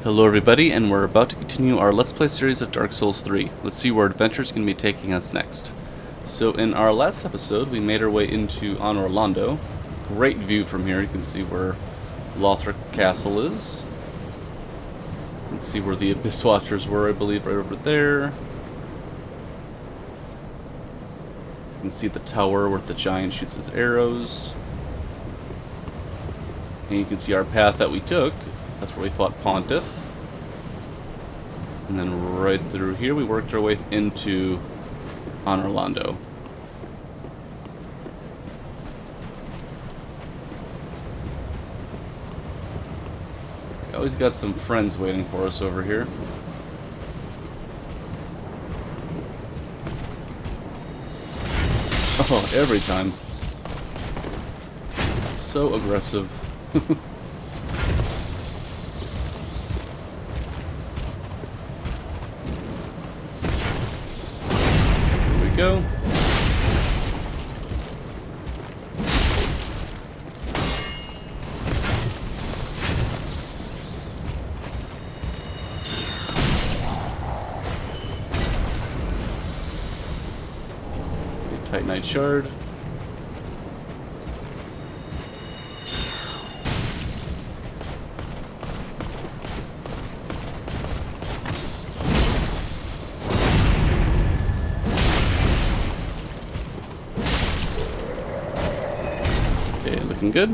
Hello everybody, and we're about to continue our Let's Play series of Dark Souls 3. Let's see where adventure's going to be taking us next. So in our last episode, we made our way into Anor Londo. Great view from here. You can see where Lothric Castle is. You can see where the Abyss Watchers were, I believe, right over there. You can see the tower where the giant shoots his arrows. And you can see our path that we took. That's where we fought Pontiff. And then right through here, we worked our way into Anor Londo. We always got some friends waiting for us over here. Oh, every time. So aggressive. Go. Titanite shard. Looking good.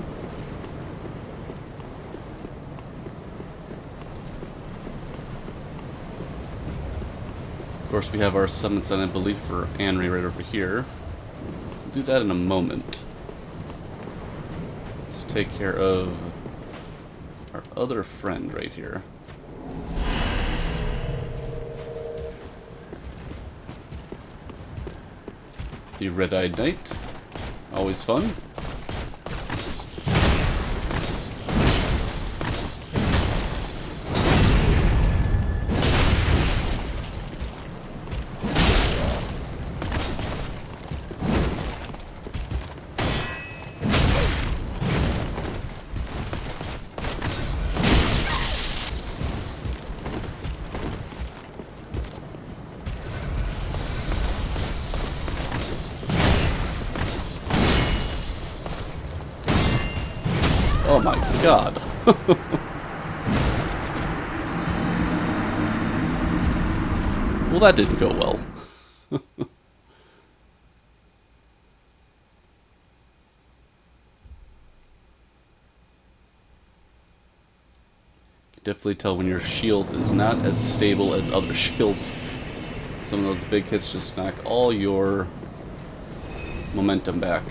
Of course, we have our summon sign, I believe, for Anri right over here. We'll do that in a moment. Let's take care of our other friend right here. The Red-Eyed Knight. Always fun. Oh my god. Well, that didn't go well. You can definitely tell when your shield is not as stable as other shields. Some of those big hits just knock all your momentum back.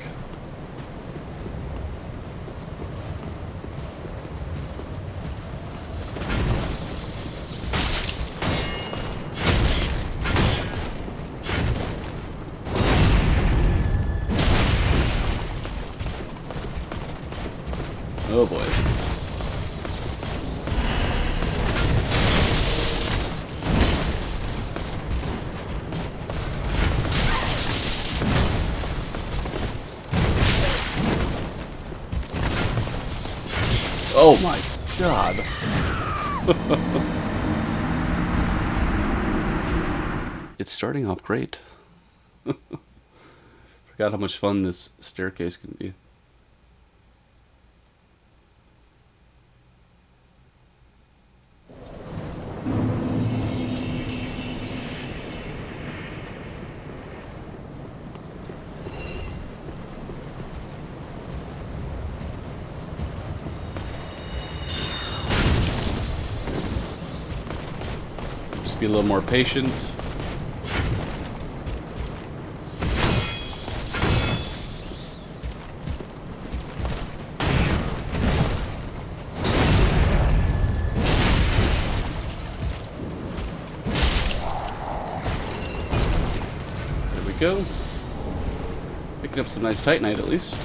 Oh boy. Oh my god. It's starting off great. Forgot how much fun this staircase can be. Be a little more patient. There we go. Picking up some nice Titanite at least.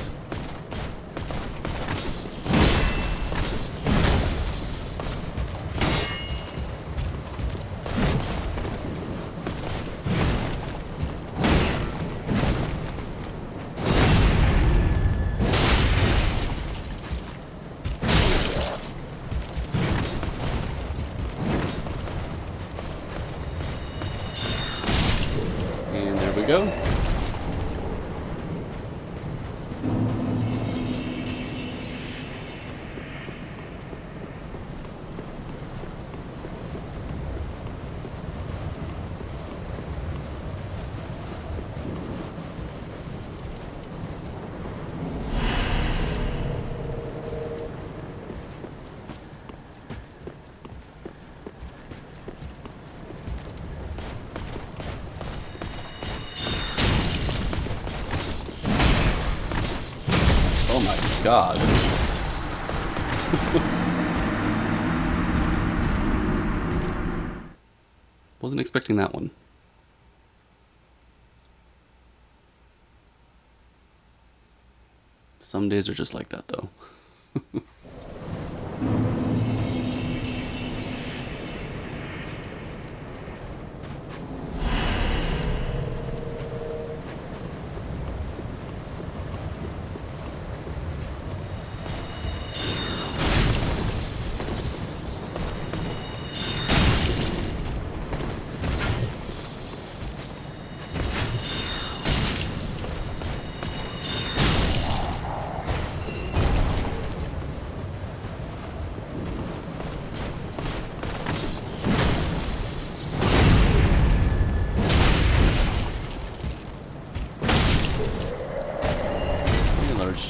we go. Oh my god. Wasn't expecting that one. Some days are just like that, though.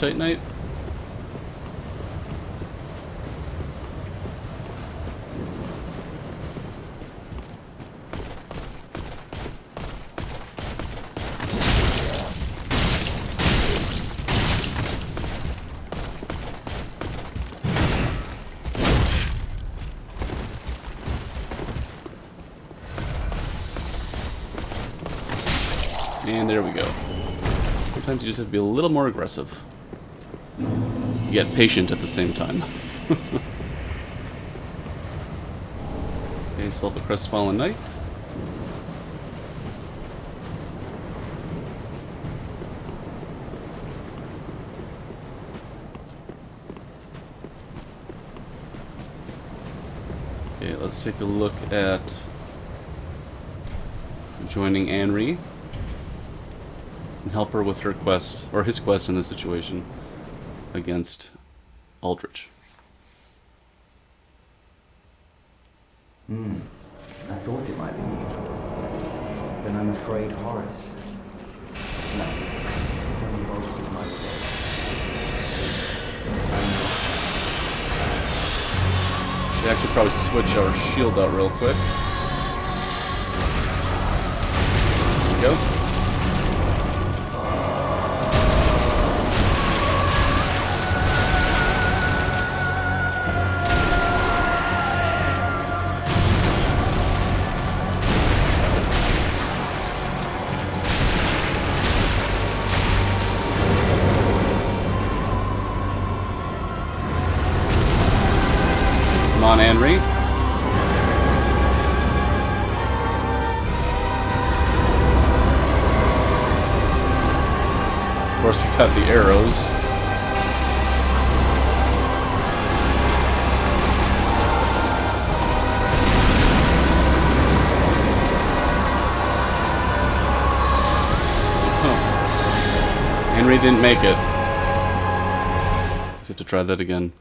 Titanite. And there we go. Sometimes you just have to be a little more aggressive. Yet patient at the same time. Okay, solve the crestfallen knight. Okay, let's take a look at joining Anri and help her with her quest, or his quest in this situation, against Aldrich. I thought it might be you. Then I'm afraid Horace. No, it's only bolstered my faith. We actually probably switch our shield out real quick. There we go. Come on, Anri. Of course, we cut the arrows. Anri didn't make it. You have to try that again.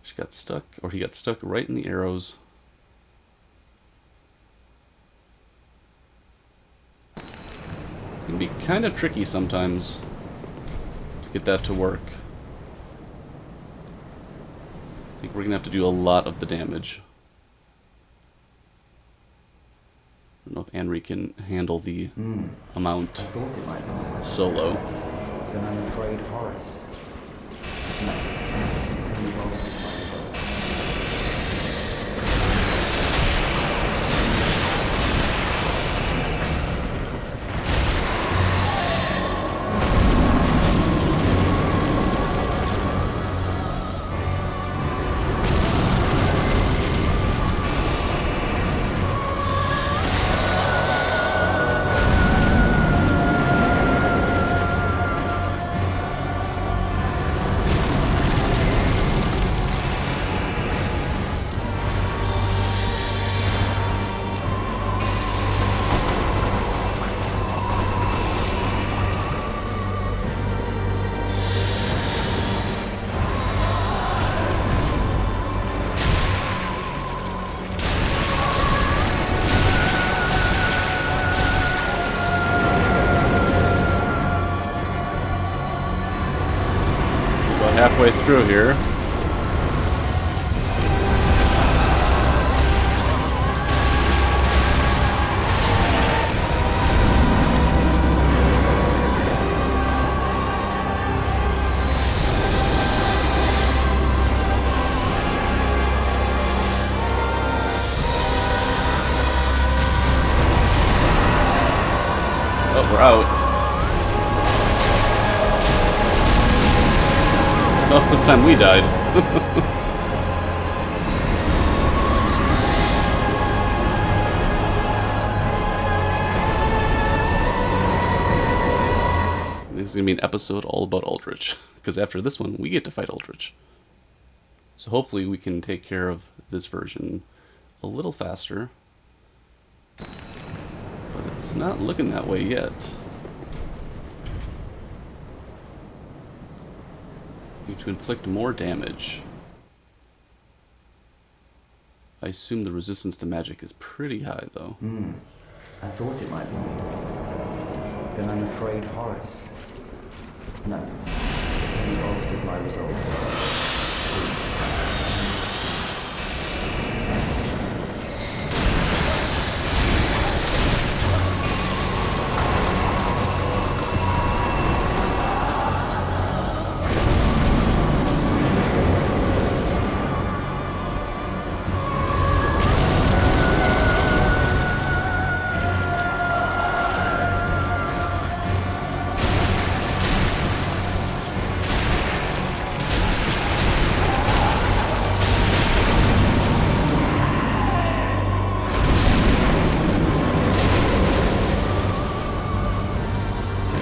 She got stuck, or he got stuck right in the arrows. It can be kind of tricky sometimes to get that to work. I think we're going to have to do a lot of the damage. I don't know if Anri can handle the amount solo. Then I'm afraid Horace. No, it's only bolstered my faith. through here. Oh, we're out. Oh, this time we died. This is going to be an episode all about Aldrich. Because after this one, we get to fight Aldrich. So hopefully we can take care of this version a little faster. But it's not looking that way yet. Need to inflict more damage. I assume the resistance to magic is pretty high, though. I thought it might be you. Then I'm afraid Horace. No. Same bolstered as my resolve.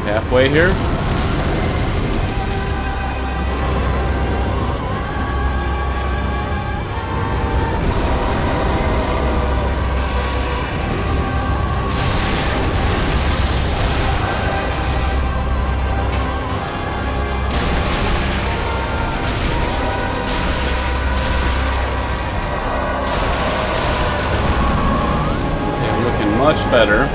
Halfway here. Okay, I'm looking much better.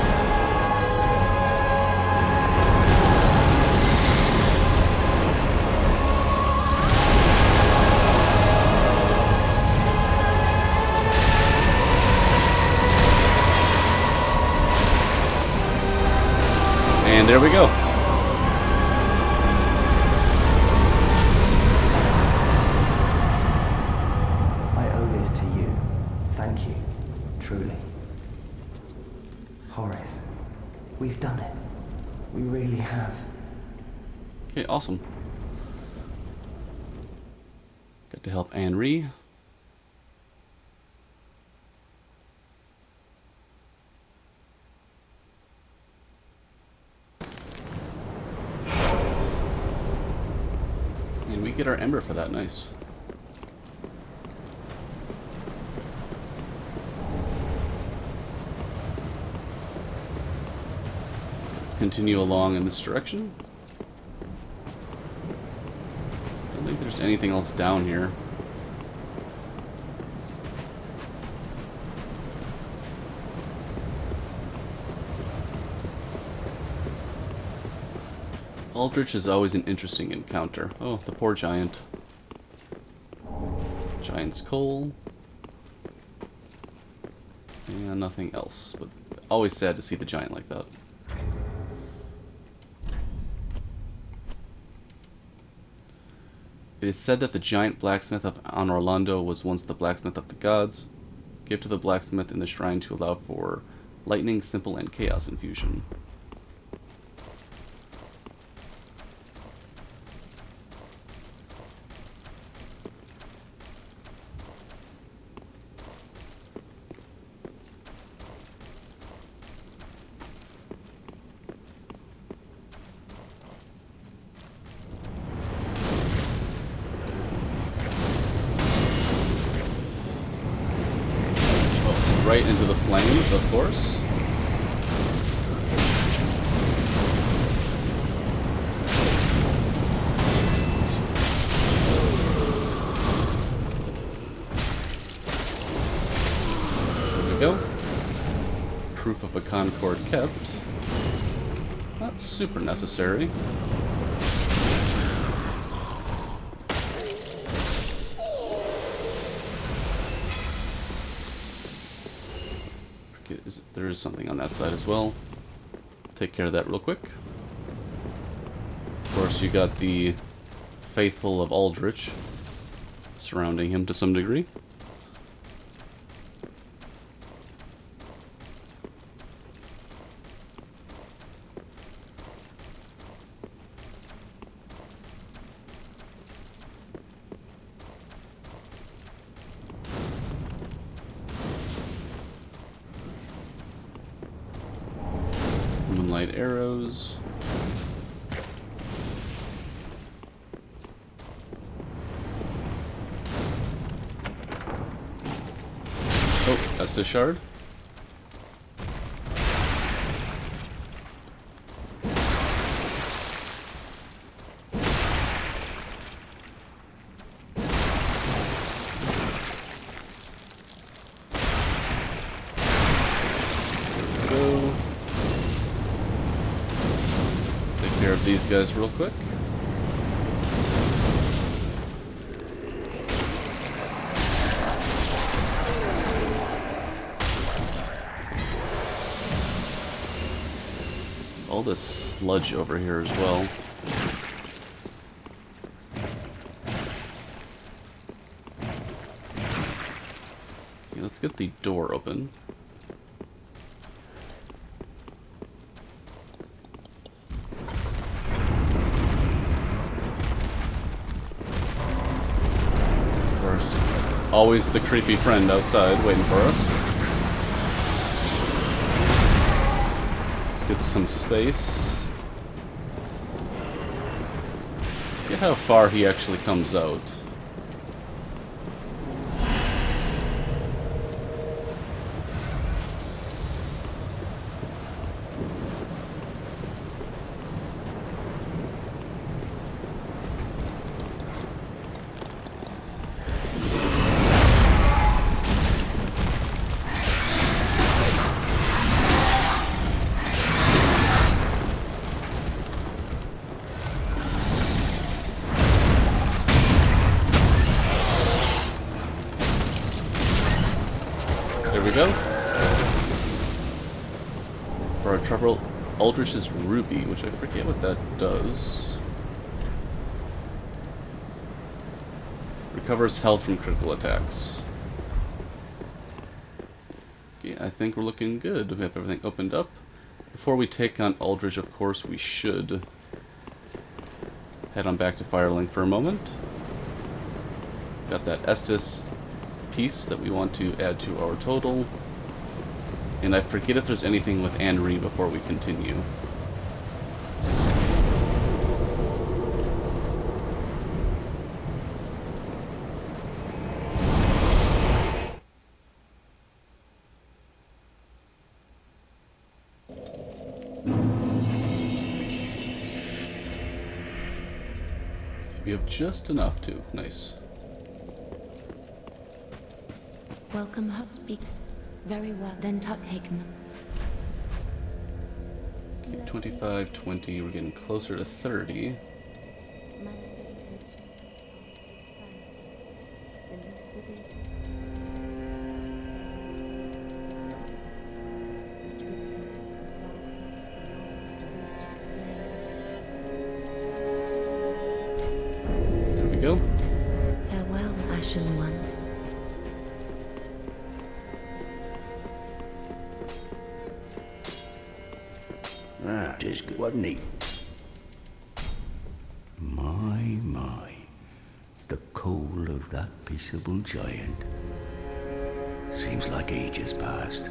And there we go. I owe this to you. Thank you. Truly. Horace, we've done it. We really have. Okay, awesome. Got to help Henri. And we get our ember for that, nice. Let's continue along in this direction. I don't think there's anything else down here. Aldrich is always an interesting encounter. Oh, the poor giant. Giant's coal. And nothing else. But always sad to see the giant like that. It is said that the giant blacksmith on Orlando was once the blacksmith of the gods. Give to the blacksmith in the shrine to allow for lightning, simple, and chaos infusion. Right into the flames, of course. There we go. Proof of a Concord kept. Not super necessary. There is something on that side as well. Take care of that real quick. Of course, you got the faithful of Aldrich surrounding him to some degree. Moonlight arrows. Oh, that's the shard. Go. Take care of these guys real quick. All this sludge over here as well. Okay, let's get the door open. Of course, always the creepy friend outside waiting for us. Get some space. Get how far he actually comes out. There we go. For our trouble, Aldrich's Ruby, which I forget what that does. Recovers health from critical attacks. Okay, I think we're looking good. We have everything opened up. Before we take on Aldrich, of course, we should head on back to Firelink for a moment. Got that Estus piece that we want to add to our total. And I forget if there's anything with Henri before we continue. We have just enough to. Nice. Welcome, her speak. Very well. Then taken. Okay, 25, 20. We're getting closer to 30. There we go. Farewell, Ashen One. Ah, 'tis good, wasn't he? My. The coal of that peaceable giant. Seems like ages passed.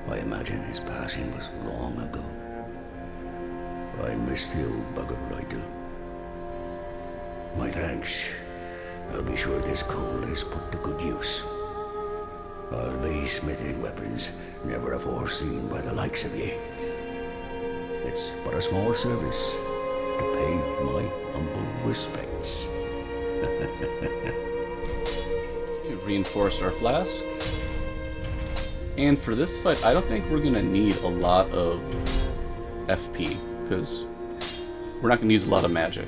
I imagine his passing was long ago. I miss the old bugger, I do. My thanks. I'll be sure this coal is put to good use. I'll be smithing weapons never afore seen by the likes of ye. It's but a small service to pay my humble respects. We've reinforced our flask. And for this fight, I don't think we're going to need a lot of FP, because we're not going to use a lot of magic.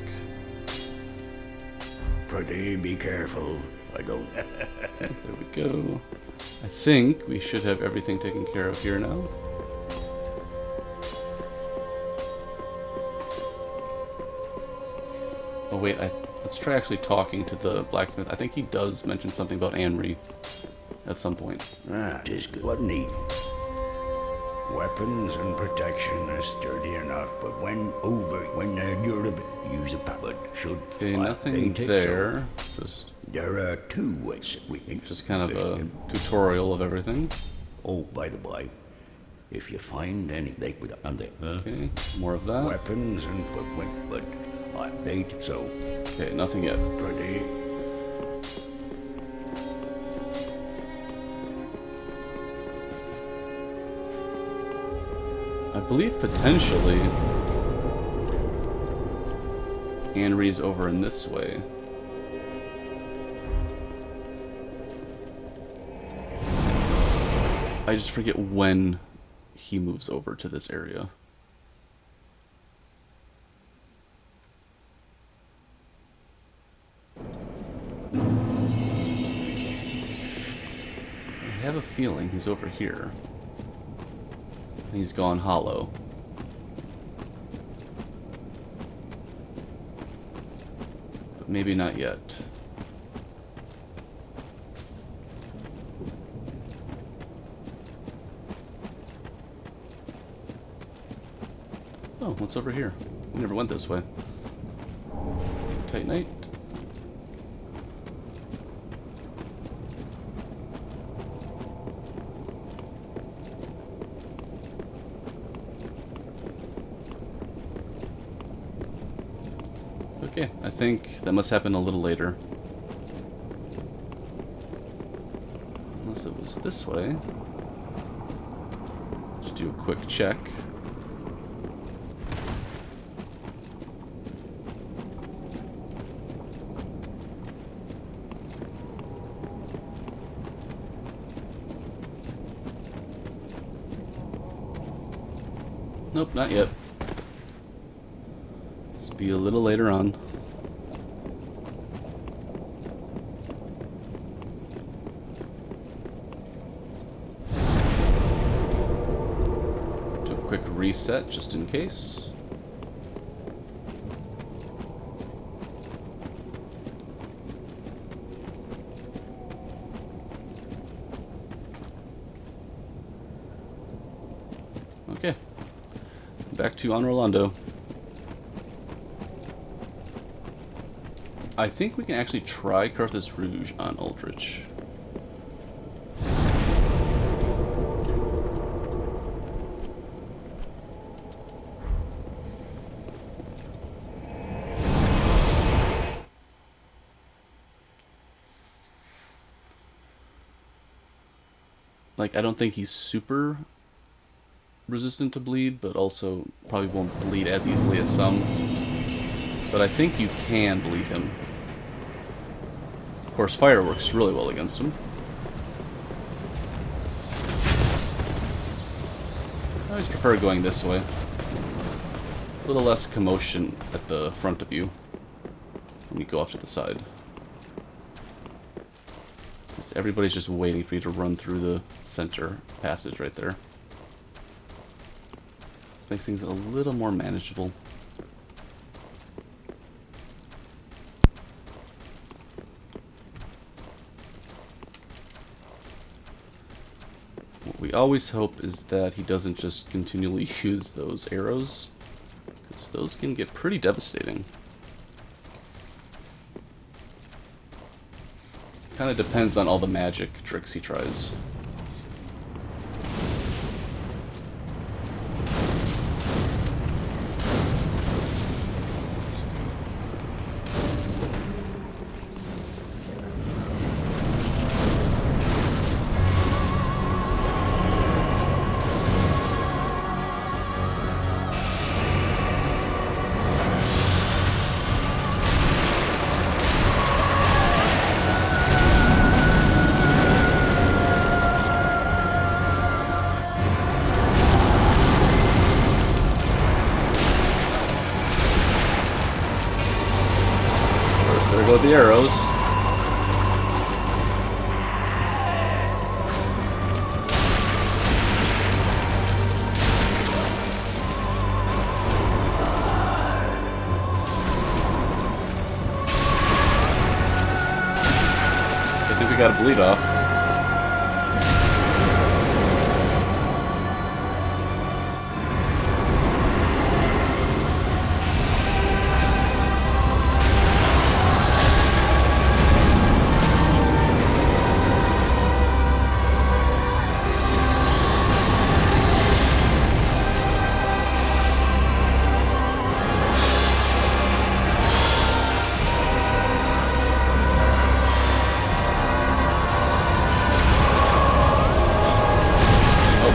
Prithee, be careful. I don't... There we go. I think we should have everything taken care of here now. Oh wait, let's try actually talking to the blacksmith. I think he does mention something about Anri at some point. Ah, 'tis good. What need? Weapons and protection are sturdy enough, but when you're to use a pallet, should Okay, nothing take there. so. Just There are 2 ways we can. just kind of a tutorial of everything. Oh, by the by, if you find any, Okay, more of that. weapons and but they so Okay, nothing yet. pretty. I believe potentially Anri's over in this way. I just forget when he moves over to this area. I have a feeling he's over here. He's gone hollow. But maybe not yet. Oh, what's over here? We never went this way. Titanite. Okay, I think that must happen a little later. Unless it was this way. Just do a quick check. Nope, not yet. Let's be a little later on. Do a quick reset just in case. Okay. Back to Anor Londo. I think we can actually try Carthus Rouge on Aldrich. Like, I don't think he's super resistant to bleed, but also probably won't bleed as easily as some. But I think you can bleed him. Of course, fire works really well against him. I always prefer going this way. A little less commotion at the front of you when you go off to the side. Everybody's just waiting for you to run through the center passage right there. This makes things a little more manageable. What we always hope is that he doesn't just continually use those arrows, because those can get pretty devastating. Kind of depends on all the magic tricks he tries. There go the arrows. got a bleed off.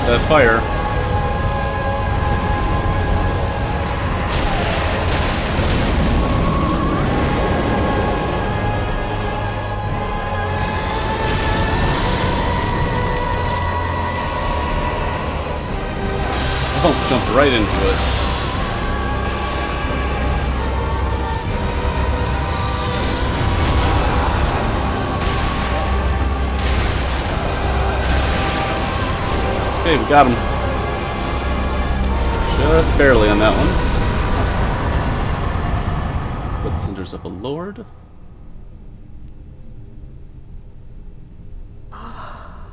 That fire. Oh, jumped right into it. Okay, we got him. Just barely on that one. What cinders of a lord?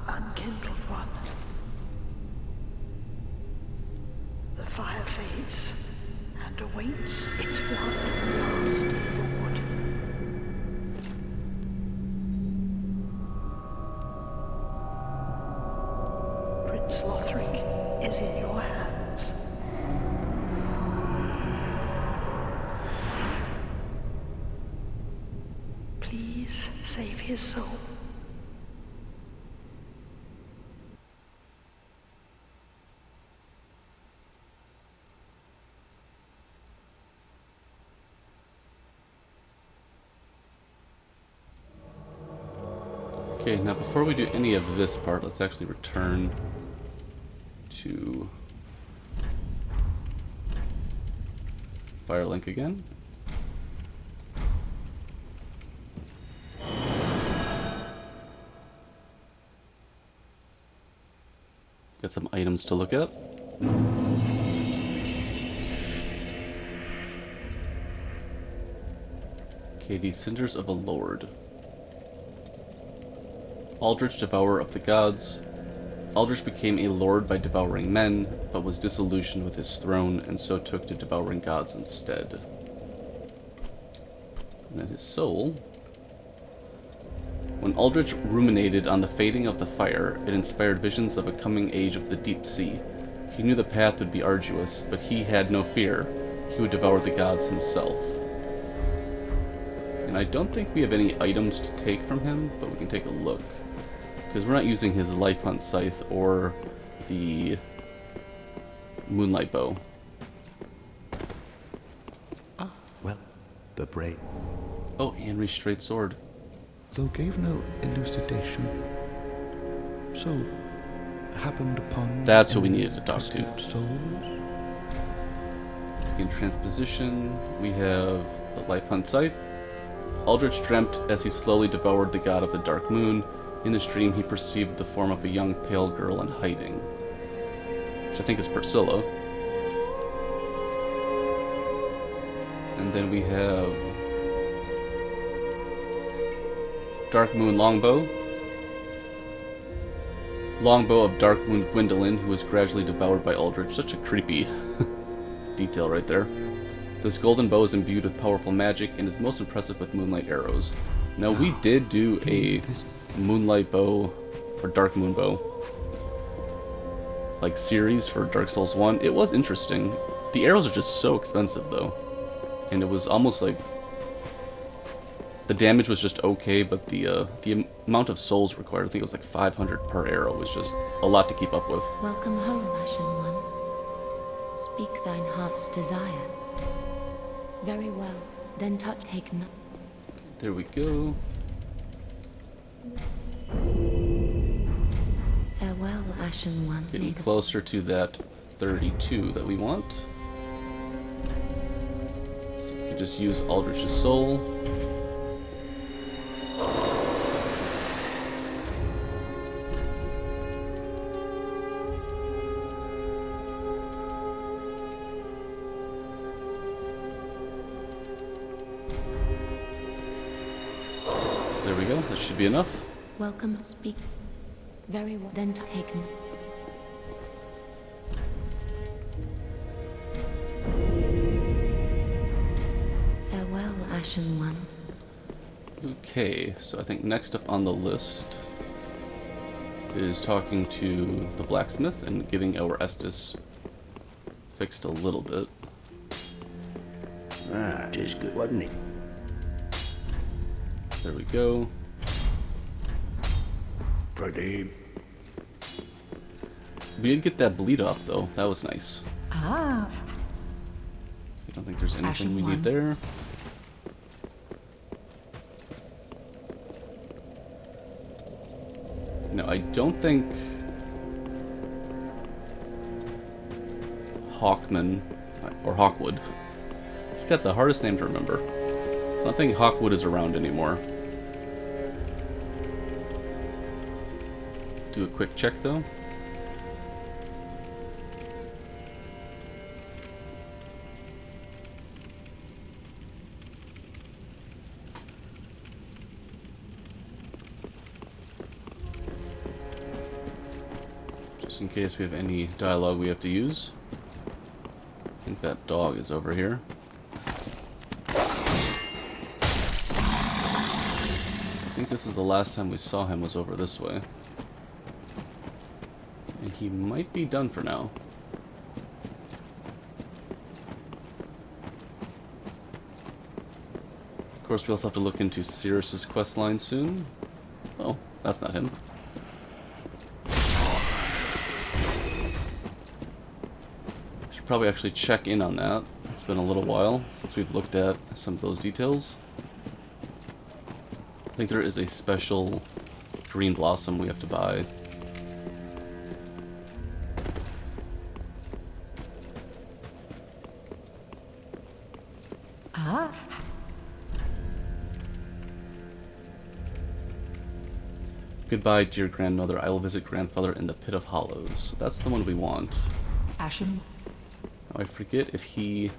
Unkindled one. The fire fades and awaits its one last reward. Prince Lothric is in your hands. Please save his soul. Okay, now before we do any of this part, let's actually return to Firelink again. Got some items to look at. Okay, the Cinders of a Lord. Aldrich, devourer of the gods. Aldrich became a lord by devouring men, but was disillusioned with his throne, and so took to devouring gods instead. And then his soul. When Aldrich ruminated on the fading of the fire, it inspired visions of a coming age of the deep sea. He knew the path would be arduous, but he had no fear. He would devour the gods himself. And I don't think we have any items to take from him, but we can take a look. Because we're not using his Life Hunt Scythe or the Moonlight Bow. Ah, well, the brave. Oh, Henry's straight sword. Though gave no elucidation, so happened upon. That's what we needed to talk to. Souls? In transposition, we have the Life Hunt Scythe. Aldrich dreamt as he slowly devoured the god of the dark moon. In this dream, he perceived the form of a young pale girl in hiding, which I think is Priscilla. And then we have Dark Moon Longbow. Longbow of Dark Moon Gwendolyn, who was gradually devoured by Aldrich. Such a creepy detail right there. This golden bow is imbued with powerful magic and is most impressive with moonlight arrows. Now, we did do a Moonlight Bow or Dark Moon Bow like series for Dark Souls 1. It was interesting. The arrows are just so expensive though, and it was almost like the damage was just okay, but the amount of souls required, I think it was like 500 per arrow, was just a lot to keep up with. Welcome home, Ashen One. Speak thine heart's desire. Very well, then take no. There we go. Farewell, Ashen One. Getting closer to that 32 that we want. So we can just use Aldrich's soul. There we go, that should be enough. Welcome, speak. Very well, then taken. Farewell, Ashen One. Okay, so I think next up on the list is talking to the blacksmith and getting our Estus fixed a little bit. Ah, 'tis good, wasn't it? There we go. Pretty. We did get that bleed off though. That was nice. Ah, I don't think there's anything Ashen we one. need there. No, I don't think Hawkman or Hawkwood. He's got the hardest name to remember. I don't think Hawkwood is around anymore. Do a quick check though. Just in case we have any dialogue we have to use. I think that dog is over here. I think this is the last time we saw him was over this way. And he might be done for now. Of course, we also have to look into Cirrus's questline soon. Oh, that's not him. Should probably actually check in on that. It's been a little while since we've looked at some of those details. I think there is a special green blossom we have to buy. ah. Goodbye, dear grandmother. I will visit grandfather in the Pit of Hollows. So that's the one we want. Ashen. Now I forget if he,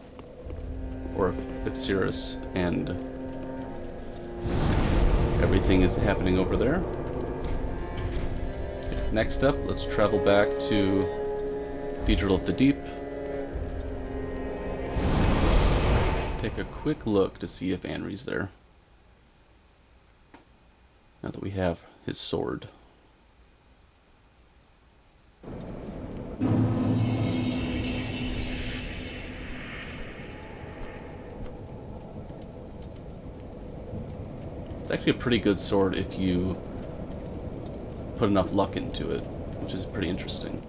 or if Cirrus and everything is happening over there. Okay, next up, let's travel back to Cathedral of the Deep. Take a quick look to see if Anri's there. Now that we have his sword. It's actually a pretty good sword if you put enough luck into it, which is pretty interesting.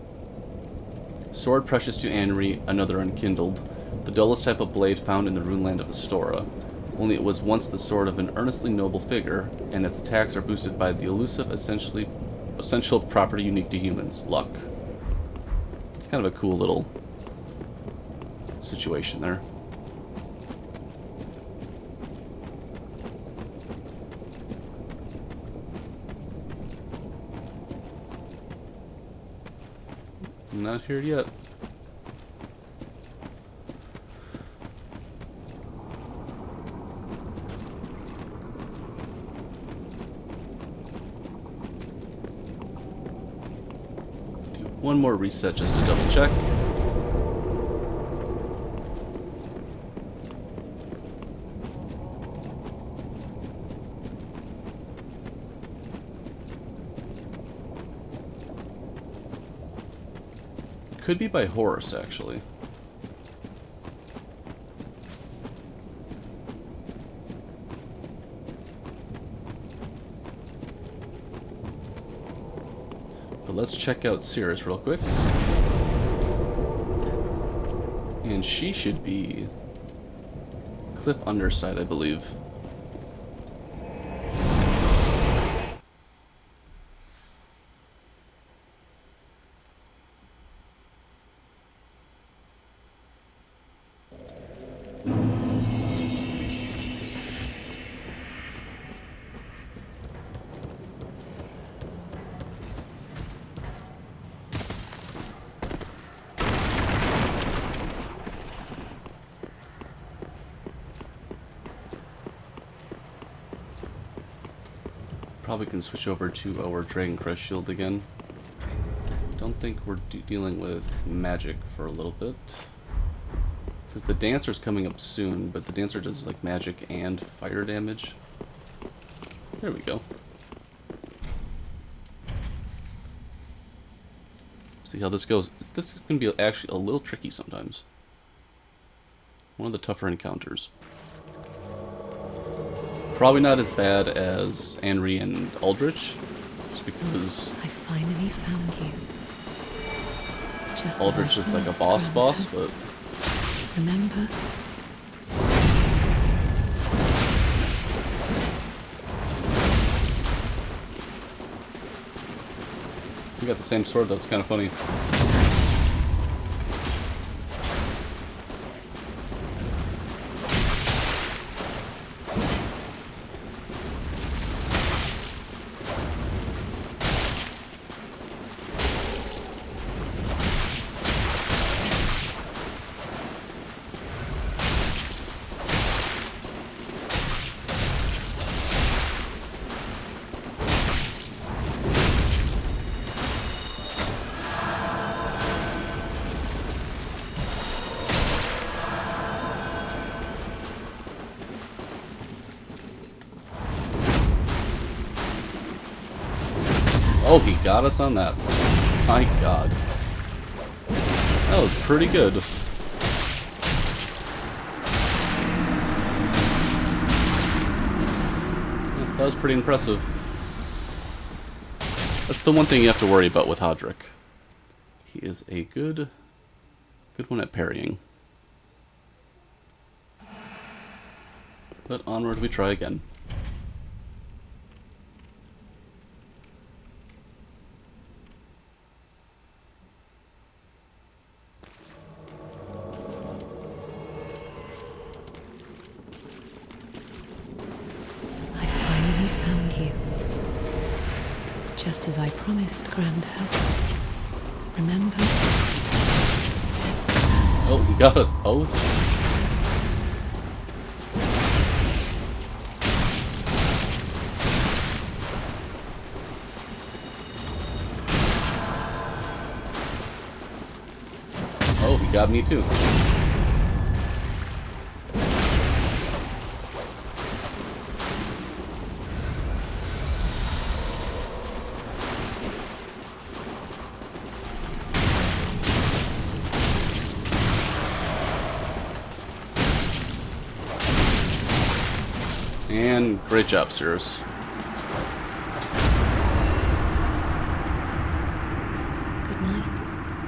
Sword precious to Anri, another unkindled, the dullest type of blade found in the runeland of Astora. Only it was once the sword of an earnestly noble figure, and its attacks are boosted by the elusive, essential property unique to humans, luck. It's kind of a cool little situation there. Not here yet. One more reset just to double check. Could be by Horus, actually. But let's check out Cirrus real quick. And she should be cliff underside, I believe. probably can switch over to our Dragon Crest shield again. Don't think we're dealing with magic for a little bit. Because the Dancer's coming up soon, but the Dancer does like magic and fire damage. There we go. See how this goes. This is going to be actually a little tricky sometimes. One of the tougher encounters. Probably not as bad as Anri and Aldrich, just because I finally found you. Just Aldrich is like a boss, but remember? we got the same sword. That's kind of funny. Oh, he got us on that. My god. That was pretty good. That was pretty impressive. That's the one thing you have to worry about with Hodrick. He is a good one at parrying. But onward we try again. Just as I promised, Grandad. Remember? Oh, he got us both. Oh, he got me too. And great job, Cirrus. Good night,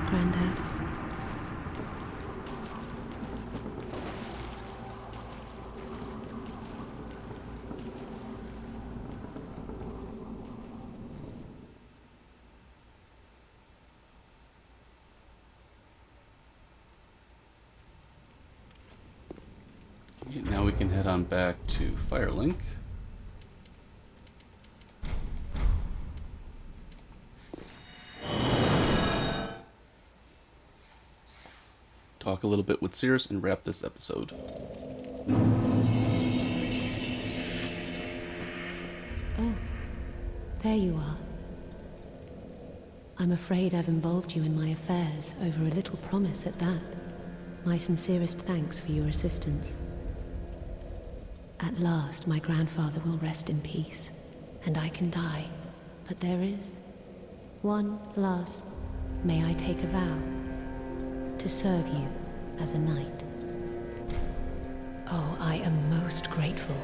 Grandad. Now we can head on back to Firelink. Talk a little bit with Cirrus and wrap this episode. Oh, there you are. I'm afraid I've involved you in my affairs, over a little promise at that. My sincerest thanks for your assistance. At last, my grandfather will rest in peace, and I can die. But there is one last. May I take a vow to serve you as a knight? Oh, I am most grateful.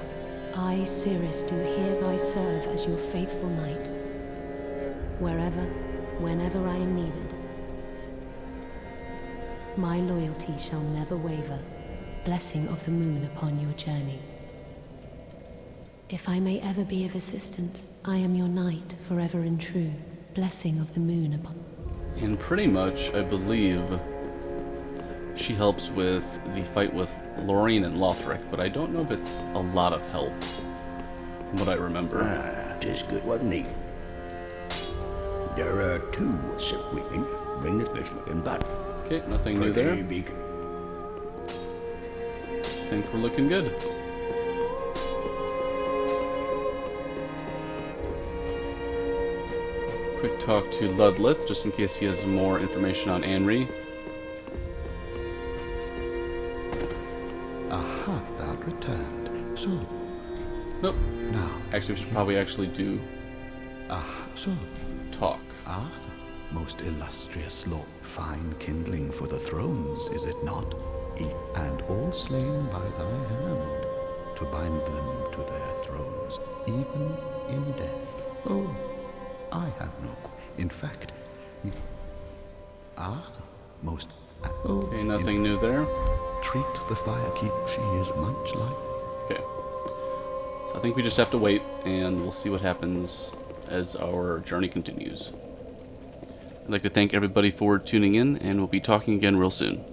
I, Cirrus, do hereby serve as your faithful knight, wherever, whenever I am needed. My loyalty shall never waver. Blessing of the moon upon your journey. If I may ever be of assistance, I am your knight, forever and true. Blessing of the moon upon... And pretty much, I believe, she helps with the fight with Lorien and Lothric, but I don't know if it's a lot of help, from what I remember. Ah, 'tis good, wasn't he? There are two women. Bring this bushman back. Okay, nothing new there. I think we're looking good. Quick talk to Ludlith, just in case he has more information on Anri. Aha, thou returned. So, Nope. now. Actually, we should probably actually do Ah, so. talk. Ah, most illustrious lord. Fine kindling for the thrones, is it not? And all slain by thy hand, to bind them to their thrones, even in death. Oh, I have no. In fact, most. Oh, Okay, nothing new there. treat the firekeep. She is much like. Okay. So I think we just have to wait, and we'll see what happens as our journey continues. I'd like to thank everybody for tuning in, and we'll be talking again real soon.